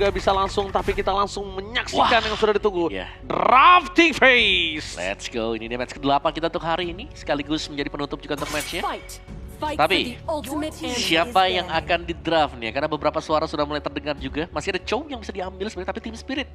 juga bisa langsung, tapi kita langsung menyaksikan yang sudah ditunggu. Yeah. Drafting phase. Let's go, ini dia match ke-8 kita untuk hari ini. Sekaligus menjadi penutup juga untuk matchnya. Tapi, siapa yang akan di draft nih? Karena beberapa suara sudah mulai terdengar juga. Masih ada Chow yang bisa diambil sebenarnya, tapi Team Spirit.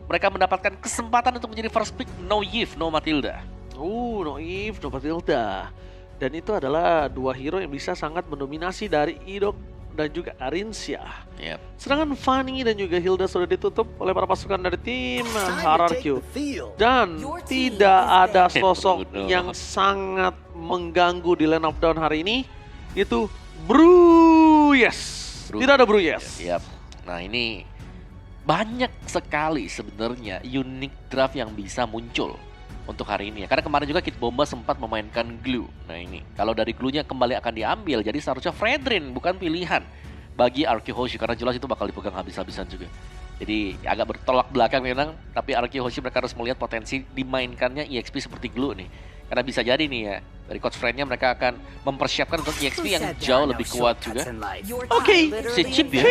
Mereka mendapatkan kesempatan untuk menjadi first pick. No Yves, no Matilda. No Yves, no Matilda. Dan itu adalah dua hero yang bisa sangat mendominasi dari Idok dan juga Arinsya. Yep. Sedangkan Fanny dan juga Hilda sudah ditutup oleh para pasukan dari tim RRQ. Dan tidak ada sosok yang sangat mengganggu di line up down hari ini. Itu Bruyes. Tidak ada Bruyes. Yep. Nah ini banyak sekali sebenarnya unik draft yang bisa muncul untuk hari ini ya. Karena kemarin juga Kid Bomba sempat memainkan Glue. Nah ini, kalau dari Glue-nya kembali akan diambil, jadi seharusnya Fredrin bukan pilihan bagi RQ Hoshi. Karena jelas itu bakal dipegang habis-habisan juga. Jadi agak bertolak belakang memang, tapi RQ Hoshi mereka harus melihat potensi dimainkannya EXP seperti Glue nih. Karena bisa jadi nih ya, dari coach friend-nya mereka akan mempersiapkan untuk EXP yang jauh lebih kuat juga. Oke, si Chip ya?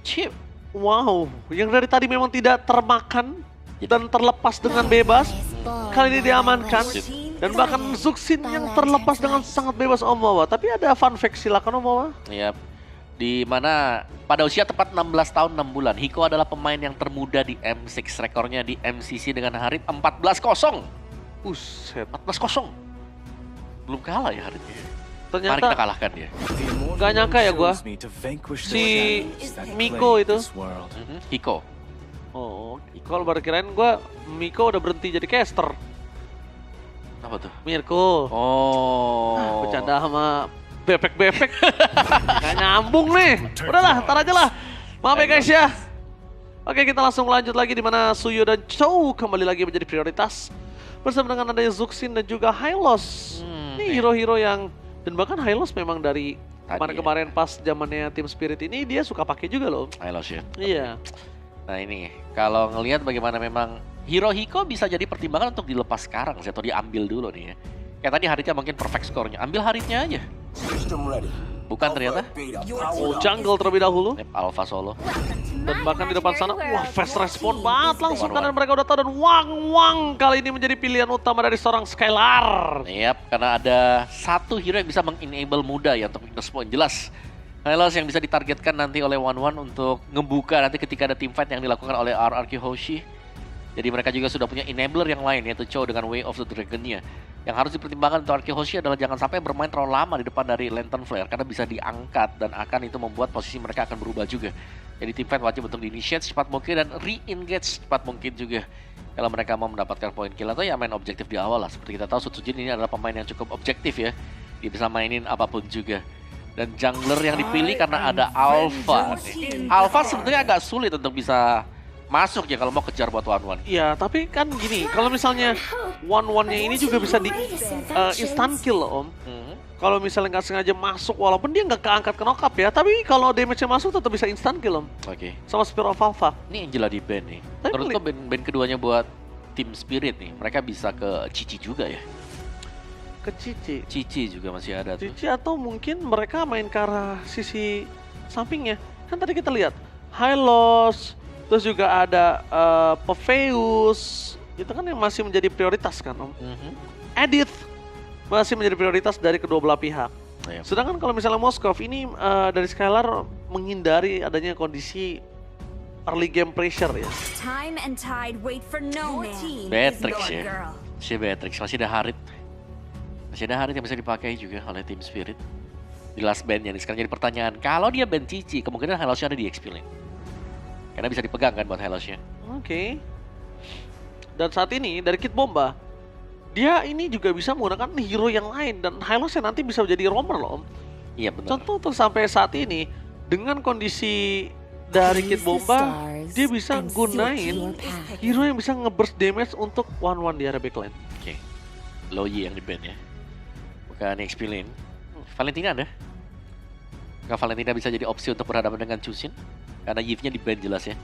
Chip. Wow, yang dari tadi memang tidak termakan dan terlepas dengan bebas. Kali ini diamankan. Dan bahkan Zuxin yang terlepas dengan sangat bebas Om Wawa. Tapi ada fun fact, silakan Om Wawa. Iya, di mana pada usia tepat 16 tahun 6 bulan, Hiko adalah pemain yang termuda di M6. Rekornya di MCC dengan Harit 14-0. Buset. 14-0. Belum kalah ya Haritnya. Mari Ternyata kita kalahkan dia. gak nyangka ya gua. Si Miko itu. Hiko. Oh, kalau baru kirain gua Miko udah berhenti jadi caster. Apa tuh? Mirko. Oh. Bercanda sama bebek-bebek. Gak nyambung nih. Udahlah, ntar aja lah. Maaf ya guys ya. Oke, kita langsung lanjut lagi di mana Suyo dan Chow kembali lagi menjadi prioritas. Bersama dengan adanya Zuxin dan juga Hylos. Ini hero-hero yang, dan bahkan Hylos memang dari kemarin-kemarin pas zamannya Team Spirit ini dia suka pakai juga loh. Hylos ya. Iya. Nah ini, kalau ngelihat bagaimana memang hero Hiko bisa jadi pertimbangan untuk dilepas sekarang sih, atau diambil dulu nih ya. Kayak tadi Haritnya mungkin perfect score-nya, ambil Haritnya aja. Bukan ternyata. Oh, jungle terlebih dahulu. Alpha solo. Dan bahkan di depan sana, wah fast respon banget langsung karena mereka udah tahu. Dan Wang kali ini menjadi pilihan utama dari seorang Skylar. Yap, karena ada satu hero yang bisa meng-enable muda ya untuk Ignis Point. Jelas Hylos yang bisa ditargetkan nanti oleh One untuk ngebuka nanti ketika ada team fight yang dilakukan oleh RRQ Hoshi. Jadi mereka juga sudah punya enabler yang lain yaitu Chow dengan Way of the Dragon-nya. Yang harus dipertimbangkan untuk RRQ Hoshi adalah jangan sampai bermain terlalu lama di depan dari Lantern Flare karena bisa diangkat dan akan itu membuat posisi mereka akan berubah juga. Jadi team fight wajib untuk di-initiate secepat mungkin dan re-engage secepat mungkin juga. Kalau mereka mau mendapatkan poin kill atau ya main objektif di awal lah. Seperti kita tahu Sutsujin ini adalah pemain yang cukup objektif ya. Dia bisa mainin apapun juga. Dan jungler yang dipilih karena ada Alpha. Alpha sebenarnya agak sulit untuk bisa masuk ya kalau mau kejar buat One. Iya, tapi kan gini, kalau misalnya One-nya ini juga bisa di instant kill loh Om. Kalau misalnya nggak sengaja masuk, walaupun dia nggak keangkat ke knock-up ya, tapi kalau damage-nya masuk tetap bisa instant kill Om. Oke. Sama Spear of Alpha. Ini Angela di band nih. Menurutku band keduanya buat Team Spirit nih, mereka bisa ke Cici juga ya. Ke Cici. Cici juga masih ada tuh. Cici atau mungkin mereka main ke arah sisi sampingnya. Kan tadi kita lihat Hylos, terus juga ada Popheus. Itu kan yang masih menjadi prioritas kan Om. Edith masih menjadi prioritas dari kedua belah pihak. Sedangkan kalau misalnya Moskov ini dari Skylar menghindari adanya kondisi early game pressure ya. Beatrix ya. Si Beatrix masih ada Harit. Masih ada Harit yang bisa dipakai juga oleh Team Spirit. Di last bandnya nih sekarang jadi pertanyaan. Kalau dia band Cici, kemungkinan Hylosnya ada di XP Lane. Karena bisa dipegang kan buat Hylosnya. Oke. Dan saat ini dari Kid Bomba, dia ini juga bisa menggunakan hero yang lain. Dan Hylosnya nanti bisa menjadi roamer loh Om. Iya benar. Contoh untuk sampai saat ini, dengan kondisi dari Kid Bomba, dia bisa gunain hero yang bisa nge-burst damage untuk One di area backline. Oke. Loyi yang di band ya. Bukan XP Lane. Valentina ada? Maka Valentina bisa jadi opsi untuk berhadapan dengan Chusin. Karena Yves-nya di band jelas ya.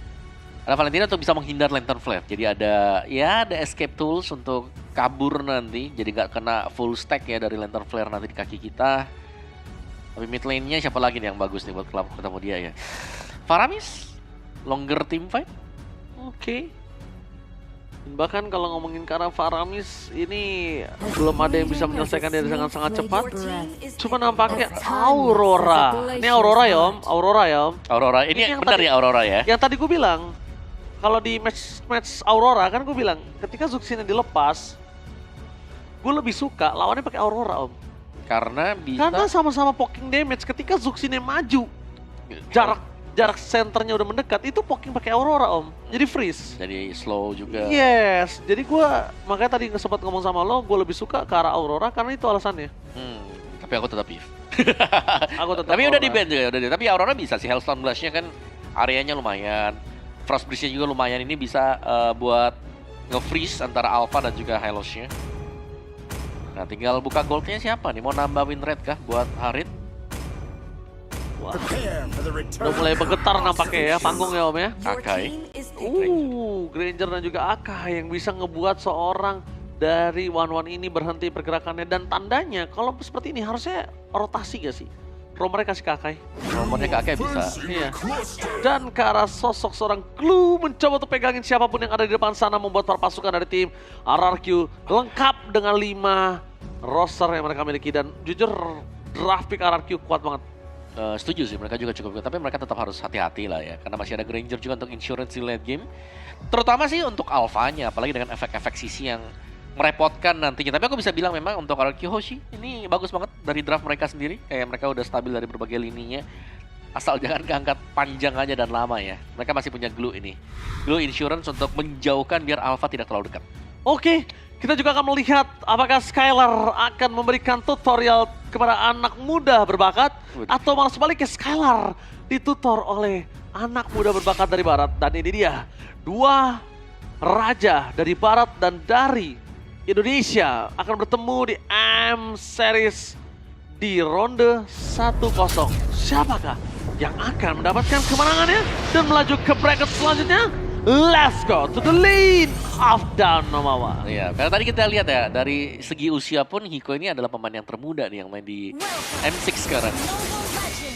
Ada Valentina untuk bisa menghindar Lantern Flare. Jadi ada escape tools untuk kabur nanti. Jadi nggak kena full stack ya dari Lantern Flare nanti di kaki kita. Tapi mid lane-nya siapa lagi nih yang bagus nih buat ketemu dia ya? Faramis? longer team fight. Oke. Dan bahkan kalau ngomongin ke arah Faramis, ini belum ada yang bisa menyelesaikan dia dengan sangat cepat. Cuma nampaknya Aurora. Ini Aurora ya Om, Aurora ya Om. Aurora, ini Ini yang benar tadi- ya Aurora ya? Yang tadi gue bilang, kalau di match Aurora kan gue bilang, ketika Zuxin dilepas, gue lebih suka lawannya pakai Aurora Om. Karena bisa Karena sama-sama poking damage. Ketika Zuxinnya maju, jarak senternya udah mendekat, itu poking pakai Aurora Om. Jadi freeze. jadi slow juga. Yes, jadi gua makanya tadi sempat ngomong sama lo, gue lebih suka ke arah Aurora karena itu alasannya. Tapi aku tetap Eve. Aku tetap Tapi udah di Aurora. ban juga, tapi Aurora bisa sih. Hellstone Blast-nya kan areanya lumayan. Frost Breeze-nya juga lumayan, ini bisa buat nge-freeze antara Alpha dan juga Hylos-nya. Nah tinggal buka goldnya siapa nih? Mau nambah win rate kah buat Harit? Wah, udah mulai bergetar nampaknya ya panggung ya Om ya. Akai. Granger dan juga Akai yang bisa ngebuat seorang dari One ini berhenti pergerakannya. Dan tandanya kalau seperti ini harusnya rotasi gak sih? Romernya kasih ke Akai. Nomornya ke Akai bisa. Iya. Dan ke arah sosok seorang Glue mencoba untuk pegangin siapapun yang ada di depan sana, membuat para pasukan dari tim RRQ lengkap dengan 5 roster yang mereka miliki. Dan jujur draft pick RRQ kuat banget. Setuju sih, mereka juga cukup good. Tapi mereka tetap harus hati-hati lah ya. Karena masih ada Granger juga untuk insurance di late game. Terutama sih untuk alfanya, apalagi dengan efek-efek sisi yang merepotkan nantinya. Tapi aku bisa bilang memang untuk RRQ Hoshi ini bagus banget dari draft mereka sendiri. Kayak mereka udah stabil dari berbagai lininya. Asal jangan keangkat panjang aja dan lama ya. Mereka masih punya Glue ini. Glue Insurance untuk menjauhkan biar Alpha tidak terlalu dekat. Oke, kita juga akan melihat apakah Skylar akan memberikan tutorial kepada anak muda berbakat. Atau malah sebaliknya Skylar ditutor oleh anak muda berbakat dari barat. Dan ini dia, 2 raja dari barat dan dari Indonesia akan bertemu di M-Series di ronde 1-0. Siapakah yang akan mendapatkan kemenangannya dan melaju ke bracket selanjutnya? Let's go to the lead of Down Nomawa. Iya, karena tadi kita lihat ya, dari segi usia pun Hiko ini adalah pemain yang termuda nih yang main di M6 sekarang.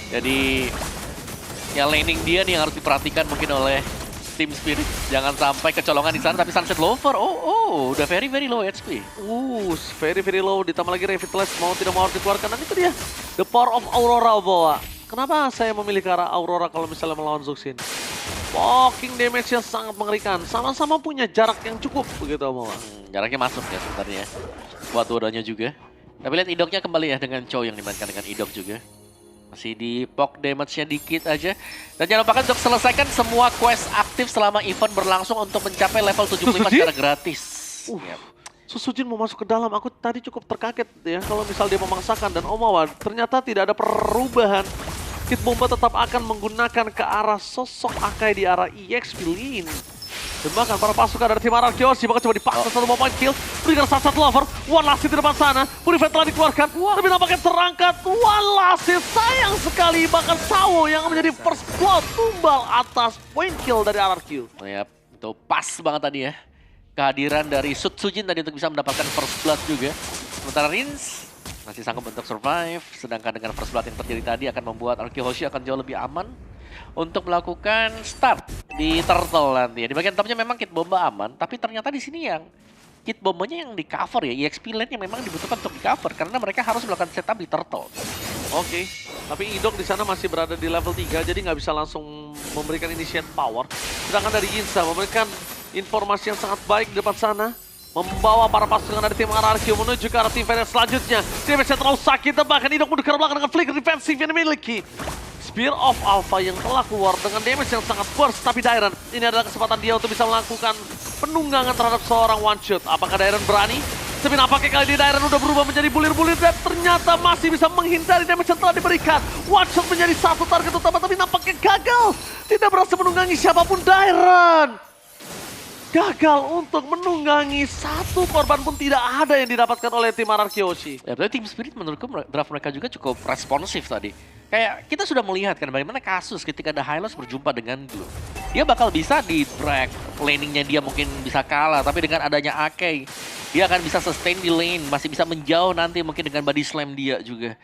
Jadi ya laning dia nih yang harus diperhatikan mungkin oleh Team Spirit. Jangan sampai kecolongan di sana, tapi Sunset Lover, udah very low HP. Very low, ditambah lagi Revitalize mau tidak mau harus dikeluarkan. Dan itu dia, the power of Aurora bawa. Kenapa saya memilih ke arah Aurora kalau misalnya melawan Zuxin? Poking damage-nya sangat mengerikan, sama-sama punya jarak yang cukup begitu bawa. Jaraknya masuk ya sebenarnya buat dua-duanya juga. Tapi lihat Idoknya kembali ya dengan Chow yang dimainkan dengan Idok juga. Masih di poke damage-nya dikit aja. Dan jangan lupakan untuk selesaikan semua quest aktif selama event berlangsung untuk mencapai level 75 secara gratis. Yep. Susujin mau masuk ke dalam, aku tadi cukup terkaget ya kalau misal dia memaksakan. Dan Omawa ternyata tidak ada perubahan. Kid Bomba tetap akan menggunakan ke arah sosok Akai di arah EXP Lin. Dan bahkan para pasukan dari tim RRQ bakal coba dipaksa satu point kill. Berikan Sunset Lover, One Last Hit di depan sana. Purify telah dikeluarkan, tapi nampaknya terangkat. One Last Hit, sayang sekali. Bahkan Sawo yang menjadi first blood tumbal atas point kill dari RRQ. Yap, itu pas banget tadi ya. Kehadiran dari Sujin tadi untuk bisa mendapatkan first blood juga. Sementara Rins masih sanggup untuk survive. Sedangkan dengan first blood yang terjadi tadi akan membuat RRQ Hoshi akan jauh lebih aman untuk melakukan start di Turtle nanti ya. Di bagian topnya memang Kit Bomba aman, tapi ternyata di sini yang Kit Bombanya yang di cover ya, EXP lane yang memang dibutuhkan untuk di cover karena mereka harus melakukan setup di Turtle. Oke, tapi Idok di sana masih berada di level 3, jadi nggak bisa langsung memberikan initiate power. Sedangkan dari Yinsa memberikan informasi yang sangat baik di depan sana, membawa para pasukan dari tim RRQ menuju ke arah tim fight selanjutnya. Damage-nya terlalu sakit, bahkan Idok mundur ke belakang dengan flicker defensif yang dimiliki. Spear of Alpha yang telah keluar dengan damage yang sangat burst, tapi Dairon ini adalah kesempatan dia untuk bisa melakukan penunggangan terhadap seorang one shot. Apakah Dairon berani? Tapi nampaknya kali ini Dairon udah berubah menjadi bulir-bulir dan ternyata masih bisa menghindari damage yang telah diberikan. One shot menjadi satu target utama, tapi nampaknya gagal. Tidak berhasil menunggangi siapapun. Dairon gagal untuk menunggangi, satu korban pun tidak ada yang didapatkan oleh tim RRQ Hoshi. Ya, tapi Team Spirit menurutku draft mereka juga cukup responsif tadi. Kayak kita sudah melihat kan bagaimana kasus ketika ada Hylos berjumpa dengan Glue. Dia bakal bisa di drag, laningnya dia mungkin bisa kalah, tapi dengan adanya Akai, dia akan bisa sustain di lane, masih bisa menjauh nanti mungkin dengan body slam dia juga.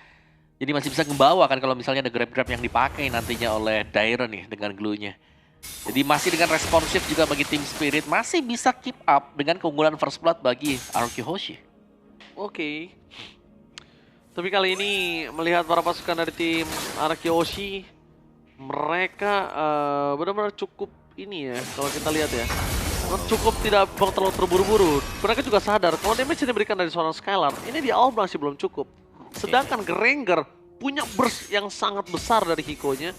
Jadi masih bisa ngebawa kan kalau misalnya ada grab-grab yang dipakai nantinya oleh Dairon nih dengan Glue-nya. Jadi masih dengan responsif juga bagi Team Spirit, masih bisa keep up dengan keunggulan first blood bagi RRQ Hoshi. Oke. Tapi kali ini melihat para pasukan dari tim RRQ Hoshi, mereka benar-benar cukup ini ya, kalau kita lihat ya. Cukup tidak terlalu terburu-buru. Mereka juga sadar kalau damage yang diberikan dari seorang Skylar, ini di awal masih belum cukup. Sedangkan Granger punya burst yang sangat besar dari Hiko-nya.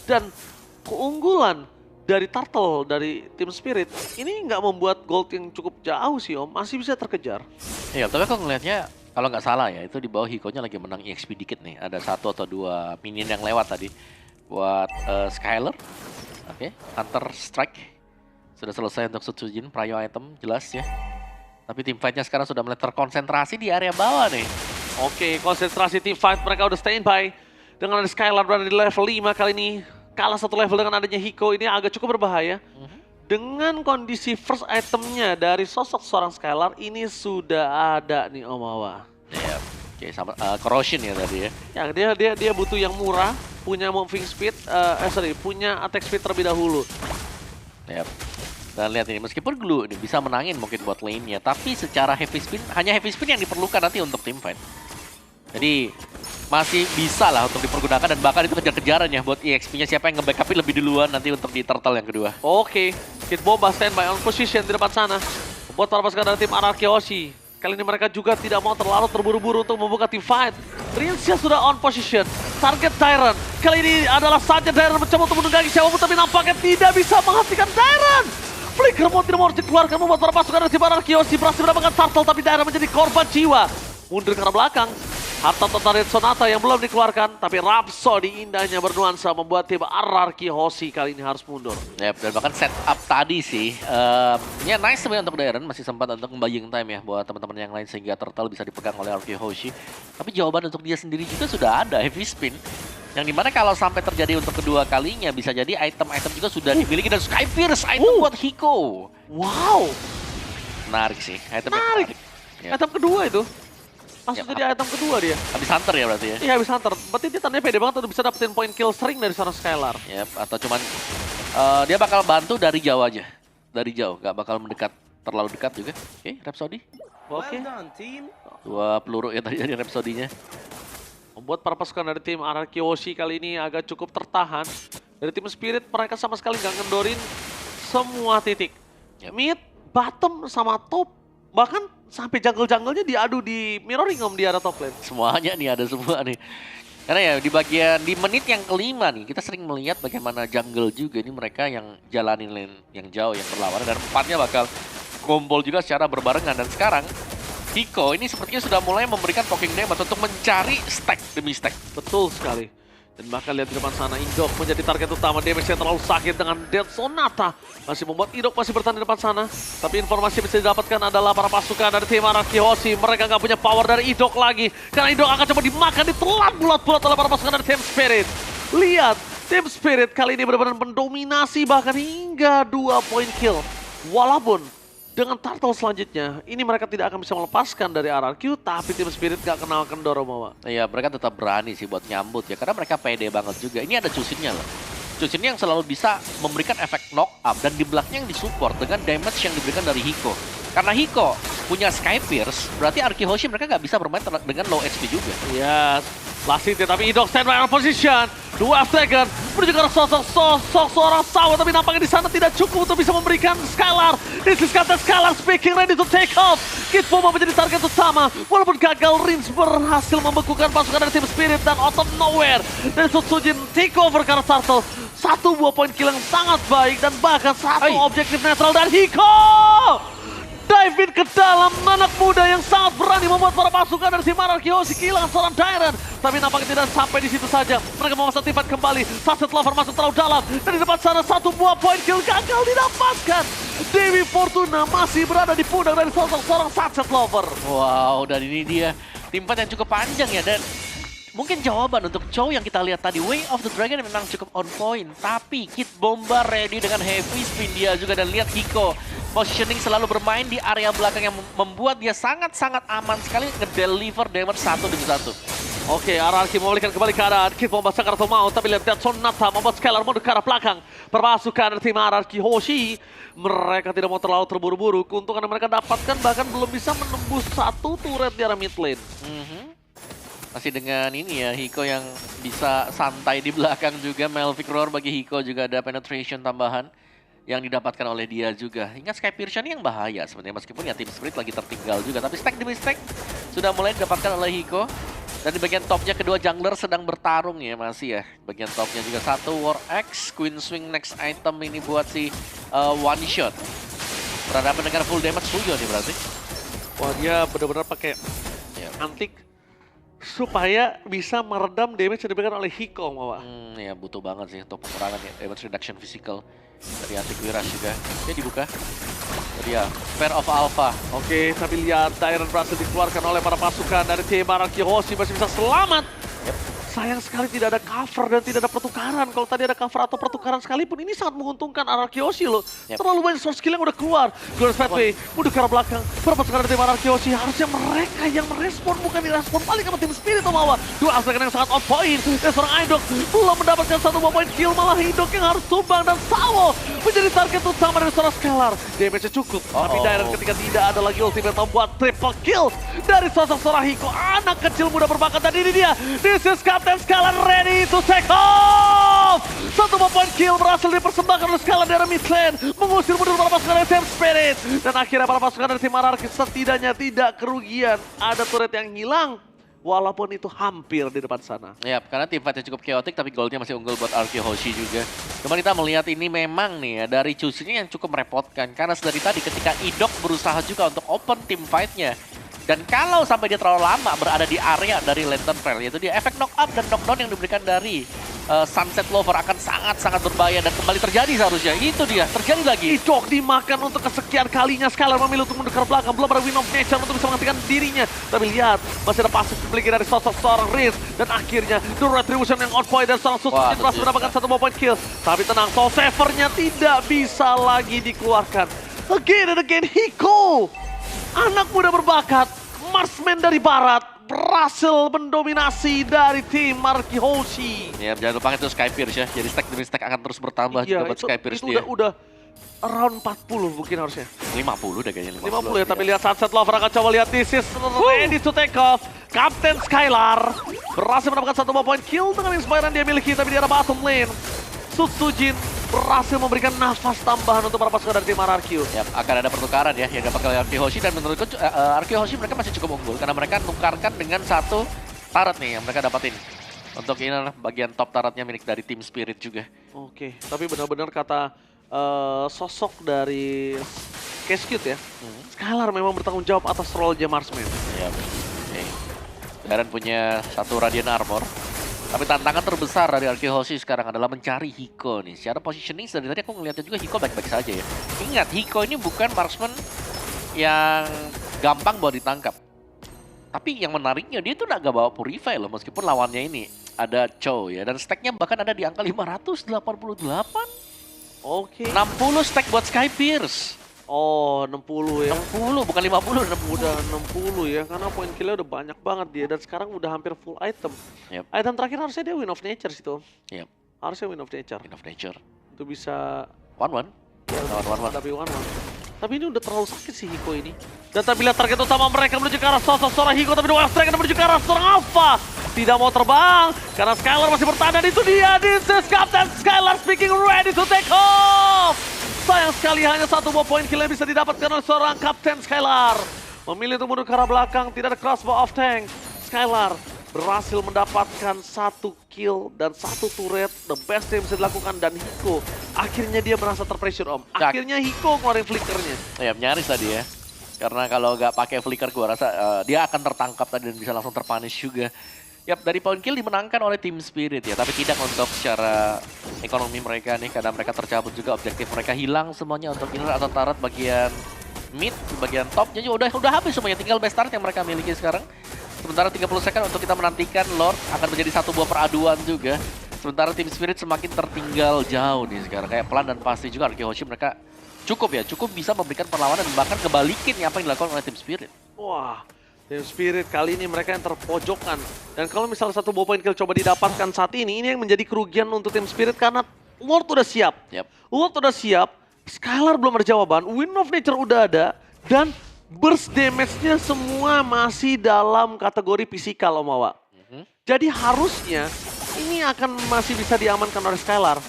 Dan keunggulan dari Turtle, dari Team Spirit, ini nggak membuat gold yang cukup jauh sih Om, masih bisa terkejar. Iya, tapi aku ngelihatnya kalau nggak salah ya, itu di bawah Hiko-nya lagi menang EXP dikit nih. Ada 1 atau 2 minion yang lewat tadi buat Skylar. Oke, Hunter Strike sudah selesai untuk Sutsujin, prio item jelas ya. Tapi tim fight-nya sekarang sudah mulai terkonsentrasi di area bawah nih. Oke, konsentrasi tim fight mereka udah standby. Dengan ada Skylar berada di level 5 kali ini. Kalah 1 level dengan adanya Hiko, ini agak cukup berbahaya. Dengan kondisi first itemnya dari sosok seorang Skylar, ini sudah ada nih Om Awa. Ya, oke, sama Corrosion ya tadi ya. Ya, dia butuh yang murah, punya moving speed, punya attack speed terlebih dahulu. Yap. Dan lihat ini, meskipun Glue ini bisa menangin mungkin buat lane-nya, tapi secara heavy spin, hanya heavy spin yang diperlukan nanti untuk team fight. Jadi masih bisa lah untuk dipergunakan dan bahkan itu kejar-kejaran ya buat EXP-nya siapa yang nge-backupin lebih duluan nanti untuk di turtle yang kedua. Oke, Kid Bomba standby on position di depan sana. Buat para pasukan dari tim RRQ Hoshi. Kali ini mereka juga tidak mau terlalu terburu-buru untuk membuka team fight. Rinsya sudah on position. Target Tyrant. Kali ini adalah saatnya Tyrant mencoba untuk menunggangi siapapun, tapi nampaknya tidak bisa menghentikan Tyrant. Flicker mau tidak mau dikeluarkan, membuat para pasukan dari tim RRQ Hoshi berhasil mendapatkan turtle, tapi Tyrant menjadi korban jiwa. Mundur ke arah belakang. Harta total Sonata yang belum dikeluarkan, tapi Rhapsody indahnya bernuansa membuat tim RRQ Hoshi kali ini harus mundur. Yap, dan bahkan setup tadi sih, ya nice sebenarnya untuk Darren, masih sempat untuk buying time ya buat teman-teman yang lain sehingga turtle bisa dipegang oleh RRQ Hoshi. Tapi jawaban untuk dia sendiri juga sudah ada, heavy spin. Yang dimana kalau sampai terjadi untuk kedua kalinya, bisa jadi item-item juga sudah dimiliki dan Sky Pierce, item buat Hiko. Wow, Menarik sih, item menarik. Ya. Item kedua itu. Langsung Ya, jadi item kedua dia. Habis Hunter ya berarti ya? Iya habis Hunter. Berarti dia tandanya pede banget untuk bisa dapetin point kill sering dari seorang Skylar. Yep, atau cuman dia bakal bantu dari jauh aja. Dari jauh, gak bakal mendekat terlalu dekat juga. Oke, Rhapsody. Oke. 2 peluru ya tadi dari Rhapsody-nya. Membuat para pasukan dari tim RRQ Hoshi kali ini agak cukup tertahan. Dari tim Spirit mereka sama sekali nggak ngendorin semua titik. Yep. Mid, bottom, sama top. Bahkan sampai jungle-junglenya diadu di mirroring Om di area top lane. Semuanya nih ada semua nih. Karena ya di bagian di menit yang kelima nih kita sering melihat bagaimana jungle juga ini mereka yang jalanin lane yang jauh yang berlawanan dan empatnya bakal kumpul juga secara berbarengan dan sekarang Hiko ini sepertinya sudah mulai memberikan poking damage untuk mencari stack demi stack. Betul sekali. Dan bahkan lihat di depan sana, Indok menjadi target utama. Damage-nya terlalu sakit dengan Dead Sonata. Masih membuat Indok masih bertahan di depan sana. Tapi informasi yang bisa didapatkan adalah para pasukan dari tim RRQ Hoshi. Mereka nggak punya power dari Indok lagi. Karena Indok akan coba dimakan, ditelan bulat-bulat oleh para pasukan dari tim Spirit. Lihat, tim Spirit kali ini benar-benar mendominasi bahkan hingga 2 point kill. Walaupun dengan turtle selanjutnya, ini mereka tidak akan bisa melepaskan dari RRQ, tapi tim Spirit gak kenal kendor Omawa. Iya, mereka tetap berani sih buat nyambut ya, karena mereka pede banget juga. Ini ada Chusin-nya loh. Chusin yang selalu bisa memberikan efek knock up dan di belakangnya yang disupport dengan damage yang diberikan dari Hiko. Karena Hiko punya Sky Pierce, berarti RRQ Hoshi mereka nggak bisa bermain dengan low HP juga. Yes, Lasite tapi Indok standby on position. 2 second, menuju ke sosok seorang Sawa, tapi nampaknya di sana tidak cukup untuk bisa memberikan Skylar. This is kata Skylar speaking, ready to take off. Kid Bomba menjadi target utama, walaupun gagal, Rins berhasil membekukan pasukan dari tim Spirit dan out of nowhere dari Sutsujin take over karena Turtle. 1 buah poin kill yang sangat baik dan bahkan 1 objektif netral dari Hiko. Dive in ke dalam, anak muda yang sangat berani membuat para pasukan dari tim RRQ Hoshi kehilangan seorang Tyrant. Tapi nampaknya tidak sampai di situ saja. Mereka memasang tim fight kembali. Sunset Lover masuk terlalu dalam. Dan di depan sana 1 buah point kill gagal didapatkan. Dewi Fortuna masih berada di pundak dari sosok seorang Sunset Lover. Wow, dan ini dia tim fight yang cukup panjang ya, dan mungkin jawaban untuk Chow yang kita lihat tadi, Way of the Dragon memang cukup on point. Tapi Kid Bomba ready dengan heavy spin dia juga, dan lihat Hiko positioning selalu bermain di area belakang yang membuat dia sangat-sangat aman sekali ngedeliver damage 1 demi 1. Oke, RRQ memulihkan kembali keadaan. Kit membasahkan atau mau, tapi lihat Sonata membuat Skylar mundur ke arah belakang. Permasukan dari tim RRQ Hoshi. Mereka tidak mau terlalu terburu-buru. Keuntungan yang mereka dapatkan bahkan belum bisa menembus satu turret di arah mid lane. Masih dengan ini ya, Hiko yang bisa santai di belakang juga. Melvic Roar bagi Hiko juga ada penetration tambahan yang didapatkan oleh dia juga. Ingat Sky Pierce ini yang bahaya sebenarnya, meskipun ya tim Spirit lagi tertinggal juga. Tapi stack demi stack sudah mulai didapatkan oleh Hiko. Dan di bagian topnya kedua jungler sedang bertarung ya masih ya. Bagian topnya juga satu War X, Queen Swing next item ini buat si one shot. Berhadapan dengan full damage Fuyo nih berarti. Wah, dia benar-benar pakai Ya. antik supaya bisa meredam damage yang diberikan oleh Hiko, Mawa. Ya butuh banget sih untuk pengurangan ya, damage reduction physical dari anti Wiras juga. Dia dibuka. Jadi ya, Pair of Alpha. Oke, tapi lihat Dairon berhasil dikeluarkan oleh para pasukan dari tim RRQ Hoshi, masih bisa selamat. Sayang sekali tidak ada cover dan tidak ada pertukaran. Kalau tadi ada cover atau pertukaran sekalipun, ini sangat menguntungkan RRQ Hoshi loh. Terlalu banyak source skill yang udah keluar. Glorious Pathway, mundur ke arah belakang. Para pasukan dari tim RRQ Hoshi, harusnya mereka yang merespon, bukan direspon balik sama tim Spirit atau Mawa. Dua aspek yang sangat on point. Dan seorang Idok belum mendapatkan satu point kill, malah Idok yang harus tumbang. Dan Sawo menjadi target utama dari seorang Skylar. Damage-nya cukup, tapi Dairon ketika tidak ada lagi ultimate membuat triple kill dari sosok seorang Hiko. Anak kecil muda berbakat, dan ini dia. This is Captain Skylar ready to take off. Satu point kill berhasil dipersembahkan oleh Skylar dari mid lane, mengusir mundur para pasukan dari tim Spirit. Dan akhirnya para pasukan dari tim RRQ setidaknya tidak kerugian. Ada turret yang hilang, walaupun itu hampir di depan sana. Ya, karena tim fight-nya cukup chaotic tapi goldnya masih unggul buat RRQ Hoshi juga. Cuma kita melihat ini memang nih ya, dari choosing-nya yang cukup merepotkan. Karena dari tadi ketika Idok berusaha juga untuk open tim fight-nya. Dan kalau sampai dia terlalu lama berada di area dari Lantern Trail, yaitu dia efek knock up dan knockdown yang diberikan dari Sunset Lover akan sangat-sangat berbahaya dan kembali terjadi seharusnya. Itu dia, terjadi lagi. Idok dimakan untuk kesekian kalinya. Skylar memilih untuk mundur ke belakang. Belum ada Wind of Nature untuk bisa menghentikan dirinya. Tapi lihat, masih ada pasif dimiliki dari sosok seorang Riz. Dan akhirnya, The Retribution yang on point dan seorang Susu berhasil mendapatkan satu point kill. Tapi tenang, Soul Saver-nya tidak bisa lagi dikeluarkan. Again and again, Hiko, anak muda berbakat, marksman dari barat, berhasil mendominasi dari tim RRQ Hoshi. Ya, jangan lupa itu Sky Pierce ya. Jadi stack demi stack akan terus bertambah juga buat Sky Pierce itu dia. udah around 40 mungkin harusnya. 50 udah kayaknya. 50 ya, tapi lihat Sunset Lover akan coba lihat this is ready to take off. Kapten Skylar berhasil mendapatkan satu point kill dengan inspiran dia miliki, tapi di arah bottom lane. Sutsujin berhasil memberikan nafas tambahan untuk para pasukan dari tim RRQ. Ya, akan ada pertukaran ya yang dapat oleh RRQ Hoshi, dan menurutku RRQ Hoshi mereka masih cukup unggul karena mereka nukarkan dengan satu turret nih yang mereka dapatin. Untuk ini bagian top turretnya milik dari tim Spirit juga. Oke, tapi benar-benar kata sosok dari Cascute ya, Skylar memang bertanggung jawab atas role-nya marksman. Ya, oke. Darren punya satu Radiant Armor. Tapi tantangan terbesar dari RRQ Hoshi sekarang adalah mencari Hiko nih. Secara positioning dari tadi aku ngeliatnya juga Hiko baik-baik saja ya. Ingat, Hiko ini bukan marksman yang gampang buat ditangkap. Tapi yang menariknya dia tuh gak bawa Purify loh, meskipun lawannya ini ada Chow ya. Dan stacknya bahkan ada di angka 588. Oke. 60 stack buat Sky Pierce. Oh, 60 ya. 60 bukan 50, 60. Udah 60 ya, karena poin killnya udah banyak banget dia. Dan sekarang udah hampir full item. Yep. Item terakhir harusnya dia Wind of Nature situ. Yep. Harusnya Wind of Nature. Wind of Nature. Itu bisa... 1-1. Ya, One-one. tapi one-one. Tapi ini udah terlalu sakit sih Hiko ini. Dan tapi lihat target utama mereka menuju ke arah sosok seorang Hiko, tapi dua Dragon menuju ke arah seorang Alpha. Tidak mau terbang, karena Skylar masih bertahan, dan itu dia. This is Captain Skylar speaking, ready to take off. Sayang sekali hanya satu point kill yang bisa didapatkan oleh seorang Captain Skylar. Memilih untuk mundur ke arah belakang, tidak ada crossbow off tank. Skylar berhasil mendapatkan satu kill dan satu turret, the best yang bisa dilakukan, dan Hiko akhirnya dia merasa terpressure om. Akhirnya Hiko ngeluarin flickernya. Ya, nyaris tadi ya. Karena kalau nggak pakai flicker gua rasa dia akan tertangkap tadi dan bisa langsung terpunish juga. Yap, dari point kill dimenangkan oleh tim Spirit ya, tapi tidak untuk secara ekonomi mereka nih, karena mereka tercabut juga objektif mereka, hilang semuanya untuk inner atau turret bagian mid, bagian topnya juga udah habis semuanya, tinggal best turret yang mereka miliki sekarang. Sementara 30 second untuk kita menantikan Lord akan menjadi satu buah peraduan juga. Sementara tim Spirit semakin tertinggal jauh nih sekarang, kayak pelan dan pasti juga RRQ Hoshi mereka cukup bisa memberikan perlawanan dan bahkan kebalikin apa yang dilakukan oleh tim Spirit. Wah, Team Spirit kali ini mereka yang terpojokkan. Dan kalau misalnya satu ball point kill coba didapatkan saat ini yang menjadi kerugian untuk Team Spirit karena Lord udah siap. Lord udah siap, Skylar belum ada jawaban, Wind of Nature udah ada, dan burst damage-nya semua masih dalam kategori physical Om Awa. Jadi harusnya ini akan masih bisa diamankan oleh Skylar.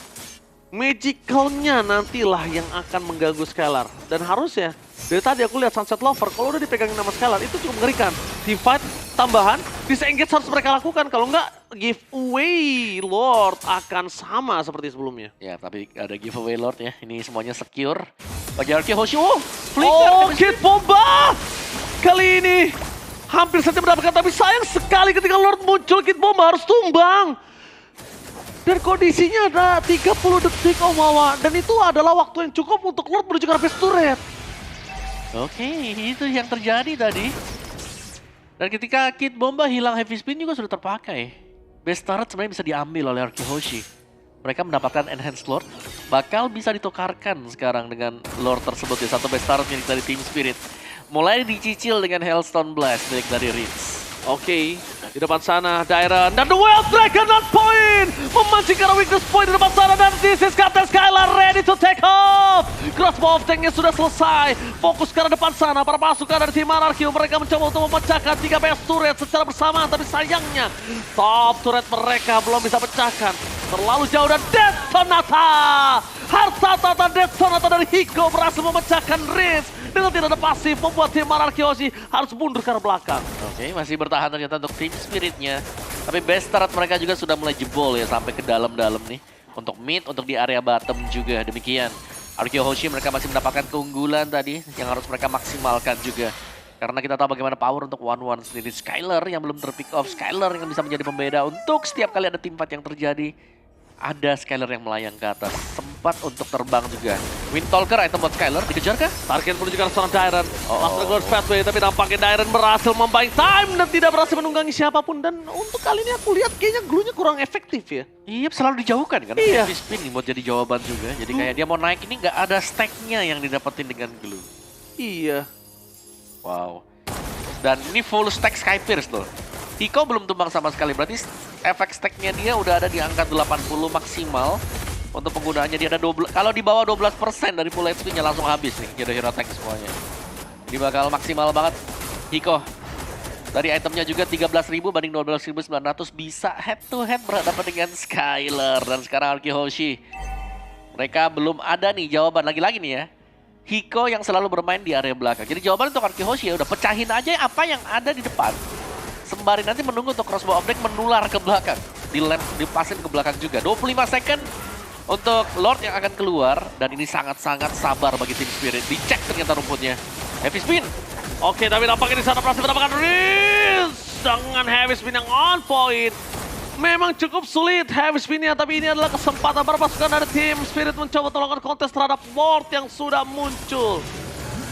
Magicalnya nantilah yang akan mengganggu Skylar. Dan harusnya, dari tadi aku lihat Sunset Lover, kalau udah dipegangin nama Skylar, itu cukup mengerikan. Teamfight tambahan, disengage harus mereka lakukan. Kalau enggak, giveaway Lord akan sama seperti sebelumnya. Ya, tapi ada giveaway Lord ya. Ini semuanya secure. Bagi Arky Hoshi, flicker. Oh, Kid Bomba! Kali ini hampir saja mendapatkan, tapi sayang sekali ketika Lord muncul, Kid Bomba harus tumbang. Dan kondisinya ada 30 detik Om Awa, dan itu adalah waktu yang cukup untuk Lord menuju ke arah base turret. Oke, itu yang terjadi tadi. Dan ketika Kid Bomba hilang, heavy spin juga sudah terpakai. Base turret sebenarnya bisa diambil oleh Arky Hoshi. Mereka mendapatkan enhanced Lord, bakal bisa ditukarkan sekarang dengan Lord tersebut ya, satu base turret milik dari Team Spirit. Mulai dicicil dengan Hailstone Blast milik dari Ritz. Oke, di depan sana Dairon dan The Wild Dragon on point! Memancing ke arah weakness point di depan sana dan this is Captain Skylar ready to take off! Crossbow of Tanknya sudah selesai, fokus ke arah depan sana, para pasukan dari tim RRQ mereka mencoba untuk memecahkan 3 base turret secara bersamaan, tapi sayangnya top turret mereka belum bisa pecahkan. Terlalu jauh dan Death Sonata! Harta tata Death Sonata dari Hiko berhasil memecahkan Ritz dengan tidak ada pasif, membuat tim RRQ Hoshi harus mundur ke arah belakang. Oke, masih bertahan ternyata untuk Team Spiritnya. Tapi base turret mereka juga sudah mulai jebol ya sampai ke dalam-dalam nih. Untuk mid, untuk di area bottom juga demikian. RRQ Hoshi mereka masih mendapatkan keunggulan tadi yang harus mereka maksimalkan juga. Karena kita tahu bagaimana power untuk 1-1 sendiri. Skylar yang belum terpick off, Skylar yang bisa menjadi pembeda untuk setiap kali ada teamfight yang terjadi. Ada Skylar yang melayang ke atas, sempat untuk terbang juga. Windtalker item buat Skylar, dikejar kah? Target menuju ke arah seorang Dairon. Langsung ke pathway, tapi nampaknya Dairon berhasil membuying time dan tidak berhasil menunggangi siapapun. Dan untuk kali ini aku lihat kayaknya glue-nya kurang efektif ya. Iya, selalu dijauhkan kan. Iya. Heavy spin nih buat jadi jawaban juga. Jadi kayak dia mau naik ini nggak ada stack-nya yang didapetin dengan glue. Iya. Wow. Dan ini full stack Skypierce tuh. Hiko belum tumbang sama sekali, berarti efek stack-nya dia udah ada di angka 80 maksimal. Untuk penggunaannya dia ada 12, kalau di bawah 12% dari full HP-nya langsung habis nih hero-hero tank semuanya. Ini bakal maksimal banget Hiko. Dari itemnya juga 13.000 banding 12.900 bisa head to head berhadapan dengan Skylar. Dan sekarang Arky Hoshi. Mereka belum ada nih jawaban lagi-lagi nih ya. Hiko yang selalu bermain di area belakang. Jadi jawaban untuk Arky Hoshi ya udah pecahin aja apa yang ada di depan. Sembari nanti menunggu untuk crossbow of Deck menular ke belakang. Dipasin ke belakang juga. 25 second untuk Lord yang akan keluar. Dan ini sangat-sangat sabar bagi Team Spirit. Dicek ternyata rumputnya. Heavy spin. Oke, tapi nampaknya di sana berhasil mendapatkan Ritz dengan heavy spin yang on point. Memang cukup sulit heavy spinnya, tapi ini adalah kesempatan para pasukan dari Team Spirit mencoba melakukan kontes terhadap Lord yang sudah muncul.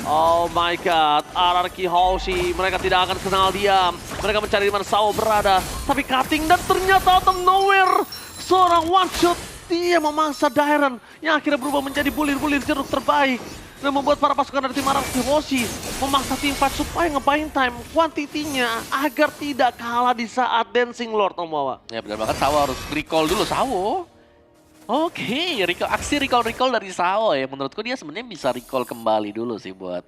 Oh my god, RRQ Hoshi, mereka tidak akan kenal diam. Mereka mencari di mana Sao berada. Tapi cutting dan ternyata out of nowhere, seorang one shot, dia memangsa Dairon yang akhirnya berubah menjadi bulir-bulir jeruk terbaik. Dan membuat para pasukan dari tim RRQ Hoshi memaksa teamfight supaya nge-buying time kuantitinya agar tidak kalah di saat Dancing Lord, Om Wawa. Ya benar banget, Sao harus recall dulu, Sao. Oke, aksi recall dari Sao ya. Menurutku dia sebenarnya bisa recall kembali dulu sih buat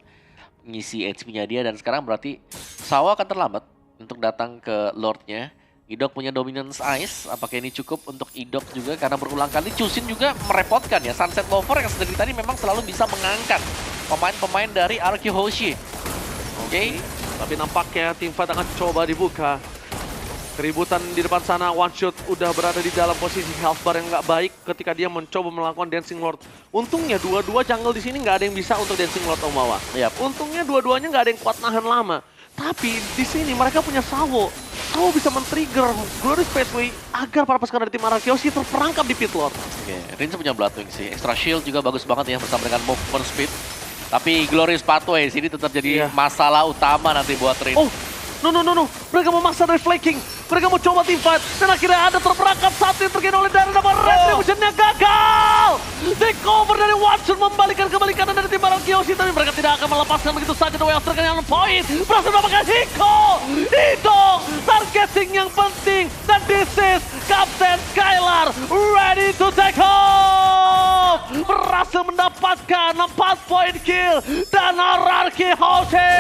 ngisi HP-nya dia. Dan sekarang berarti Sao akan terlambat untuk datang ke Lord-nya. Idok punya Dominance Ice, apakah ini cukup untuk Idok juga? Karena berulang kali Chusin juga merepotkan ya. Sunset Lover yang sedari tadi memang selalu bisa mengangkat pemain-pemain dari RRQ Hoshi. Oke, tapi nampaknya teamfight akan coba dibuka. Keributan di depan sana, one shot udah berada di dalam posisi health bar yang nggak baik ketika dia mencoba melakukan Dancing Lord. Untungnya dua-dua jungle di sini nggak ada yang bisa untuk Dancing Lord, Om Wawa. Yap. Untungnya dua-duanya nggak ada yang kuat nahan lama. Tapi di sini mereka punya Sao. Sao bisa men-trigger Glorious Pathway agar para pasukan dari tim RRQ Hoshi terperangkap di pit Lord. Oke, Rinse punya Bloodwing sih. Extra Shield juga bagus banget ya bersama dengan movement speed. Tapi Glorious Pathway sini tetap jadi masalah utama nanti buat Rinse. Oh, no. Mereka memaksa dari flanking. Mereka mau coba teamfight. Dan akhirnya ada terperangkap satu yang terkena oleh Dairon. Namun retributionnya gagal. Takeover dari Watson membalikan kembali kanan dari tim RRQ RRQ Hoshi, tapi mereka tidak akan melepaskan begitu saja. The Way of Dragon yang poin berhasil mendapatkan Hiko. Hidong, targeting yang penting. Dan this is Captain Skylar ready to take off. Berhasil mendapatkan 4 poin kill. Dan RRQ Hoshi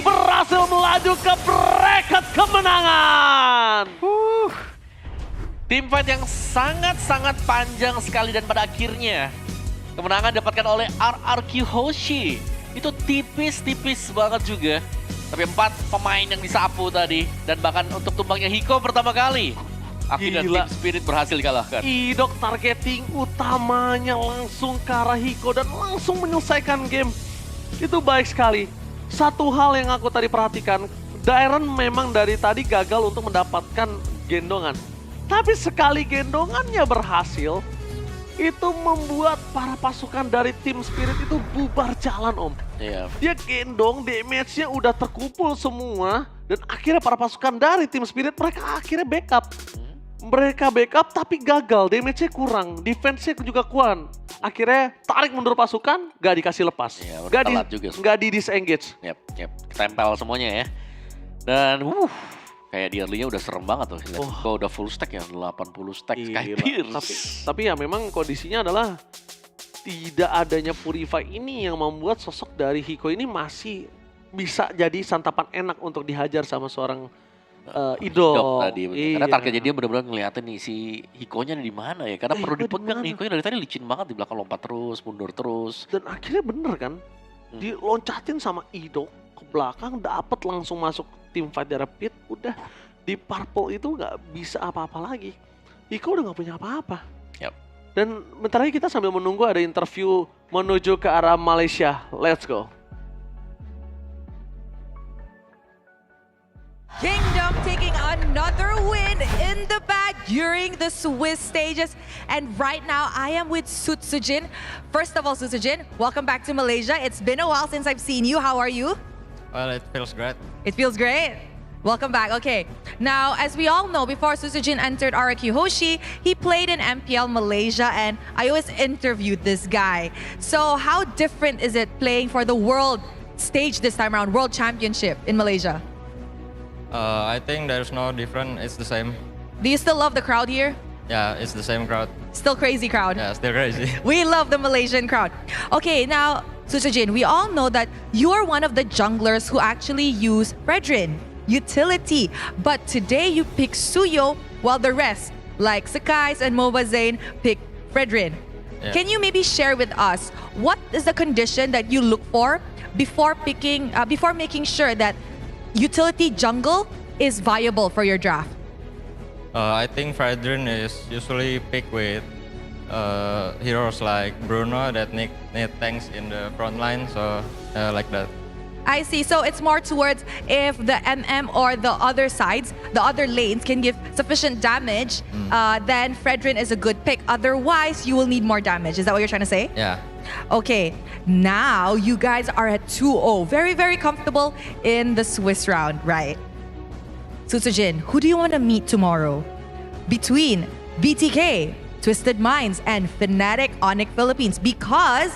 berhasil melaju ke bracket kemenangan. Tim fight yang sangat-sangat panjang sekali dan pada akhirnya kemenangan didapatkan oleh RRQ Hoshi. Itu tipis-tipis banget juga. Tapi 4 pemain yang disapu tadi. Dan bahkan untuk tumbangnya Hiko pertama kali. Akhirnya Gila. Team Spirit berhasil dikalahkan. Idok targeting utamanya langsung ke arah Hiko dan langsung menyelesaikan game. Itu baik sekali. Satu hal yang aku tadi perhatikan, Dairon memang dari tadi gagal untuk mendapatkan gendongan. Tapi sekali gendongannya berhasil, itu membuat para pasukan dari tim Spirit itu bubar jalan, Om. Iya. Dia gendong, damage-nya udah terkumpul semua, dan akhirnya para pasukan dari tim Spirit mereka akhirnya backup. Mereka backup tapi gagal, damage-nya kurang, defense-nya juga kurang. Akhirnya tarik mundur pasukan, gak dikasih lepas. Iya, udah Gak telat juga. gak di disengage. Yep, ketempel semuanya ya. Dan kayak di early-nya udah serem banget tuh. Lihat, Hiko udah full stack ya, 80 stack Sky Gila. Pierce. Tapi ya memang kondisinya adalah tidak adanya Purify ini yang membuat sosok dari Hiko ini masih bisa jadi santapan enak untuk dihajar sama seorang idol. Dok tadi, bener. Karena Iya. targetnya dia benar-benar ngeliatin nih si Hikonya di mana ya. Karena perlu Hiko di dipegang mana? nih. Hikonya dari tadi licin banget di belakang, lompat terus, mundur terus. Dan akhirnya bener kan, diloncatin sama Ido ke belakang, dapet langsung masuk tim fight dari pit, udah di purple itu nggak bisa apa-apa lagi. Hiko udah nggak punya apa-apa. Yap. Dan bentar lagi kita sambil menunggu ada interview menuju ke arah Malaysia. Let's go. Kingdom taking another win in the bag during the Swiss stages. And right now, I am with Sutsujin. First of all, Sutsujin, welcome back to Malaysia. It's been a while since I've seen you. How are you? Well, it feels great. It feels great. Welcome back. Okay. Now, as we all know, before Sutsujin entered RRQ Hoshi, he played in MPL Malaysia, and I always interviewed this guy. So how different is it playing for the world stage this time around, World Championship in Malaysia? I think there's no different. It's the same. Do you still love the crowd here? Yeah, it's the same crowd. Still crazy crowd. Yeah, still crazy. We love the Malaysian crowd. Okay, now, Sutsujin, we all know that you're one of the junglers who actually use Fredrin, utility. But today you pick Suyo, while the rest, like Sakai's and Mobazane, pick Fredrin. Yeah. Can you maybe share with us what is the condition that you look for before making sure that utility jungle is viable for your draft? I think Fredrin is usually picked with heroes like Bruno that need tanks in the front line, so like that. I see. So it's more towards if the MM or the other sides, the other lanes can give sufficient damage, then Fredrin is a good pick. Otherwise, you will need more damage. Is that what you're trying to say? Yeah. Okay, now you guys are at 2-0. Very, very comfortable in the Swiss round, right? Sutsujin, who do you want to meet tomorrow? Between BTK, Twisted Minds, and Fnatic Onyx Philippines. Because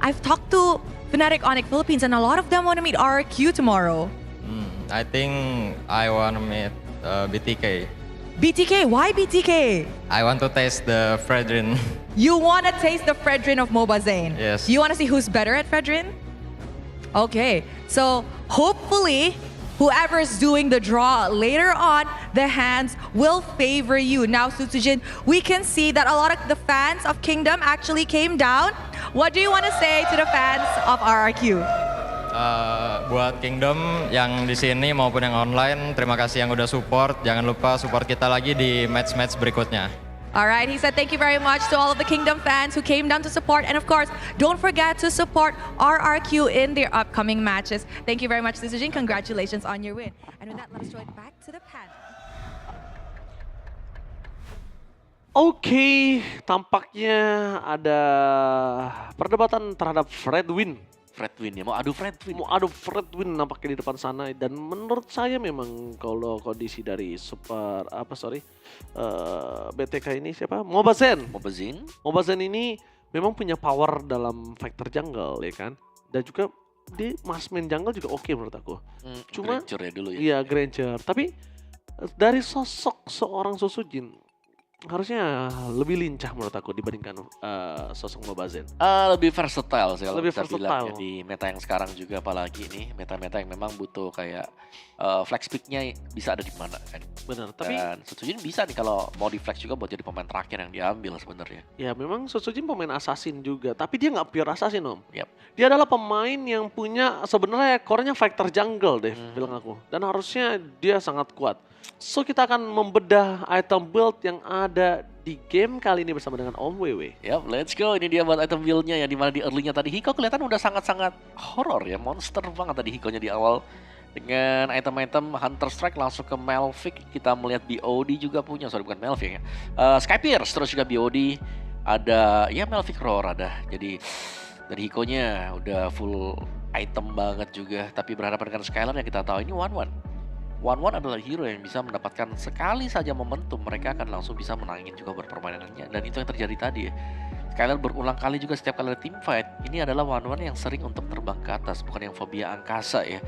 I've talked to Fnatic Onyx Philippines and a lot of them want to meet RRQ tomorrow. I think I want to meet BTK. BTK, why BTK? I want to taste the Fredrin. You want to taste the Fredrin of Mobazane? Yes. You want to see who's better at Fredrin? Okay, so hopefully whoever's doing the draw later on, the hands will favor you. Now, Sutsujin, we can see that a lot of the fans of Kingdom actually came down. What do you want to say to the fans of RRQ? Buat Kingdom yang di sini maupun yang online, terima kasih yang udah support. Jangan lupa support kita lagi di match-match berikutnya. All right, he said thank you very much to all of the Kingdom fans who came down to support. And of course, don't forget to support RRQ in their upcoming matches. Thank you very much, Sutsujin. Congratulations on your win. And with that, let us throw it back to the panel. Oke, tampaknya ada perdebatan terhadap Fredwin. Fredwin ya, mau adu Fredwin. Mau adu Fredwin nampaknya di depan sana, dan menurut saya memang kalau kondisi dari BTK ini siapa? Mobazane Mobazane. Mobazane ini memang punya power dalam factor jungle ya kan. Dan juga di marksman jungle juga oke menurut aku. Cuma Granger ya dulu ya. iya Granger, tapi dari sosok seorang Sosujin harusnya lebih lincah menurut aku dibandingkan sosok Mobazen. Lebih versatile sih kalau Lebih kita bilang ya, versatile. di meta yang sekarang juga, apalagi nih meta-meta yang memang butuh kayak flex pick-nya bisa ada di mana kan. Benar, tapi Dan Setsujin bisa nih kalau mau di flex juga buat jadi pemain terakhir yang diambil sebenarnya. ya memang Sosujin pemain assassin juga, tapi dia nggak pure assassin Om. Yap. Dia adalah pemain yang punya sebenarnya core-nya fighter jungle deh bilang aku. Dan harusnya dia sangat kuat. So kita akan membedah item build yang ada di game kali ini bersama dengan Om Wewe. Yap, let's go. Ini dia buat item build-nya ya, dimana di early-nya tadi Hiko kelihatan udah sangat-sangat horror ya, monster banget tadi Hiko-nya di awal. Dengan item-item Hunter Strike langsung ke Malphite, kita melihat BOD juga punya, sorry bukan Malphite ya. Sky Pierce, terus juga BOD, ada ya Malphite Roar ada. Jadi dari Hiko-nya udah full item banget juga, tapi berhadapan dengan Skylar yang kita tahu ini 1-1. 1-1 adalah hero yang bisa mendapatkan sekali saja momentum, mereka akan langsung bisa menangin juga permainannya. Dan itu yang terjadi tadi ya. Skylar berulang kali juga setiap kali ada team fight, ini adalah 1-1 yang sering untuk terbang ke atas, bukan yang fobia angkasa ya.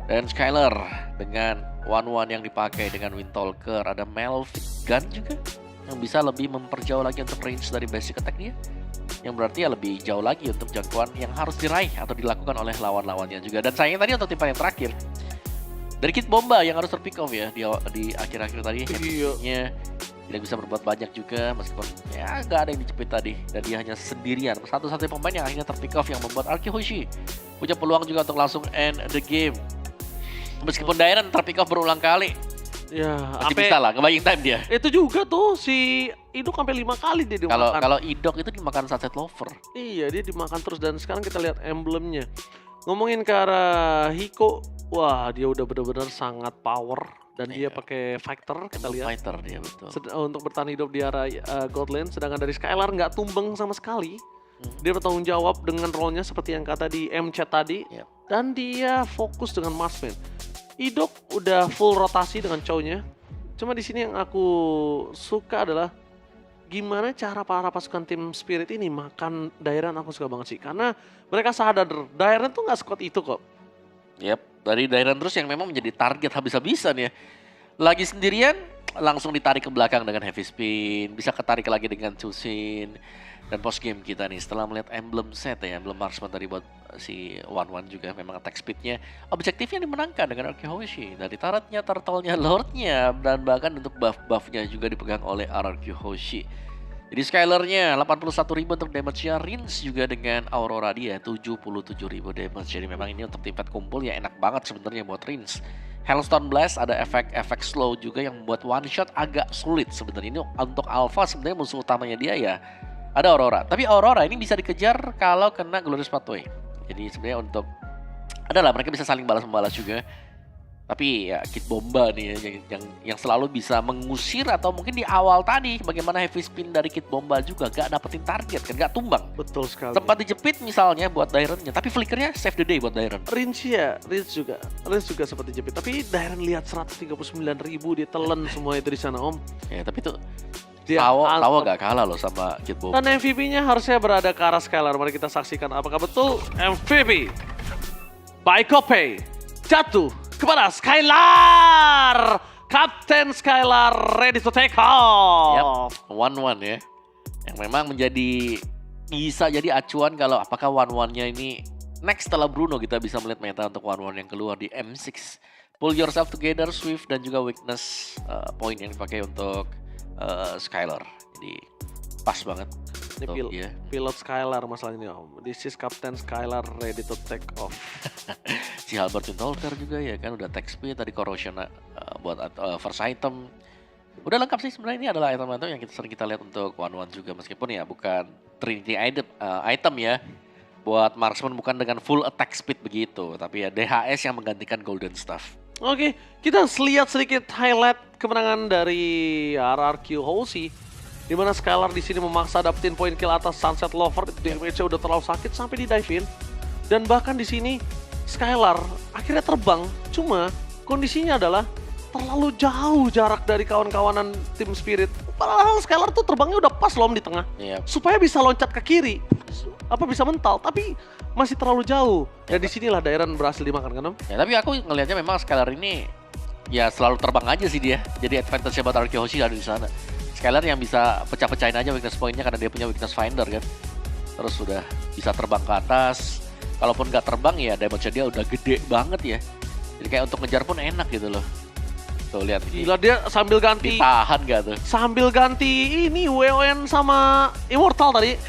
Dan Skylar dengan 1-1 yang dipakai dengan Windtalker, ada Malphite Gun juga yang bisa lebih memperjauh lagi untuk range dari basic attack dia. Yang berarti ya lebih jauh lagi untuk jangkauan yang harus diraih atau dilakukan oleh lawan-lawannya juga. Dan sayangnya tadi untuk tim fight yang terakhir, dari Kid Bomba yang harus terpick off ya di akhir-akhir tadi. Iya. Tidak bisa berbuat banyak juga meskipun ya nggak ada yang dijepit tadi. Dan dia hanya sendirian, satu-satunya pemain yang akhirnya terpick off yang membuat Arki Hoshi punya peluang juga untuk langsung end the game. Meskipun Dairen terpick off berulang kali, Ya, masih bisa lah, nge-buying time dia. itu juga tuh si Idok sampai 5 kali dia dimakan. Kalau Idok itu dimakan Sunset Lover. Iya, dia dimakan terus dan sekarang kita lihat emblemnya. Ngomongin ke arah Hiko, wah dia udah benar-benar sangat power dan dia Iya. pakai fighter kita lihat Fighter dia betul. untuk bertahan hidup di arah Godland. Sedangkan dari Skylar nggak tumbang sama sekali. Dia bertanggung jawab dengan role-nya seperti yang kata di M-chat tadi. Yep. Dan dia fokus dengan marksman. Idok udah full rotasi dengan Chow-nya. Cuma di sini yang aku suka adalah gimana cara para pasukan tim Spirit ini makan Dairen. Aku suka banget sih. Karena mereka sadar Dairen tuh nggak sekuat itu kok. Yap, dari Dairen terus yang memang menjadi target habis-habisan ya. Lagi sendirian, langsung ditarik ke belakang dengan heavy spin, bisa ketarik lagi dengan Chusin. Dan post game kita nih setelah melihat emblem set ya, emblem marksman tadi buat si 1-1 juga memang attack speednya objektifnya dimenangkan dengan Arki Hoshi. Dari turretnya, turtle-nya, lordnya, dan bahkan untuk buff-buffnya juga dipegang oleh RRQ Hoshi. Jadi Skylar-nya 81.000 untuk damage-nya, Rins juga dengan Aurora dia 77.000 damage. Jadi memang ini untuk tim fight kumpul ya enak banget sebenarnya buat Rins. Hellstone Blast ada efek slow juga yang membuat one shot agak sulit sebenarnya. Ini untuk Alpha sebenarnya musuh utamanya dia ya ada Aurora. Tapi Aurora ini bisa dikejar kalau kena Glorious Pathway. Jadi sebenarnya untuk adalah mereka bisa saling balas-membalas juga. Tapi ya Kid Bomba nih yang selalu bisa mengusir atau mungkin di awal tadi bagaimana heavy spin dari Kid Bomba juga gak dapetin target kan, gak tumbang. Betul sekali. Sempat dijepit misalnya buat Dairen-nya, tapi flickernya save the day buat Dairen. Rins juga sempat dijepit. Tapi Dairen lihat 139.000 dia telan semua itu di sana Om. Ya tapi tuh Dia Tawa gak kalah loh sama Kid Bomba. Dan MVP-nya harusnya berada ke arah Skylar. Mari kita saksikan apakah betul MVP by Kope jatuh kepada Skylar. Kapten Skylar ready to take off. Yap, 1-1 ya. Yang memang bisa jadi acuan kalau apakah 1-1-nya ini next setelah Bruno kita bisa melihat meta untuk 1-1 yang keluar di M6. Pull yourself together, Swift dan juga weakness point yang dipakai untuk Skylar. Jadi pas banget. Ini untuk dia. pilot Skylar masalahnya Om. This is Kapten Skylar ready to take off. Si Halbert Windtalker juga ya kan udah attack speed tadi corrosion buat first item. Udah lengkap sih sebenarnya, ini adalah item-item yang sering kita lihat untuk 1-1 juga meskipun ya bukan Trinity item ya. Buat marksman bukan dengan full attack speed begitu, tapi ya DHS yang menggantikan Golden Staff. Oke, kita lihat sedikit highlight kemenangan dari RRQ Hoshi. Di mana Skylar di sini memaksa dapetin poin kill atas Sunset Lover, damage-nya udah terlalu sakit sampai di dive in. Dan bahkan di sini Skylar akhirnya terbang, cuma kondisinya adalah terlalu jauh jarak dari kawan-kawanan tim Spirit. Padahal Skylar tuh terbangnya udah pas loh di tengah. Iya. Supaya bisa loncat ke kiri, bisa mental. Tapi masih terlalu jauh. Dan disinilah Dairon berhasil dimakan kan Om? Ya, tapi aku ngelihatnya memang Skylar ini ya selalu terbang aja sih dia. Jadi advantage-nya buat Arky Hoshi ada di sana. Skylar yang bisa pecah-pecahin aja weakness point-nya karena dia punya weakness finder kan. Terus udah bisa terbang ke atas. Kalaupun nggak terbang ya damage-nya dia udah gede banget ya. Jadi kayak untuk ngejar pun enak gitu loh. Tuh lihat. Gila dia sambil ganti. Ditahan gak tuh? Sambil ganti ini WON sama Immortal tadi.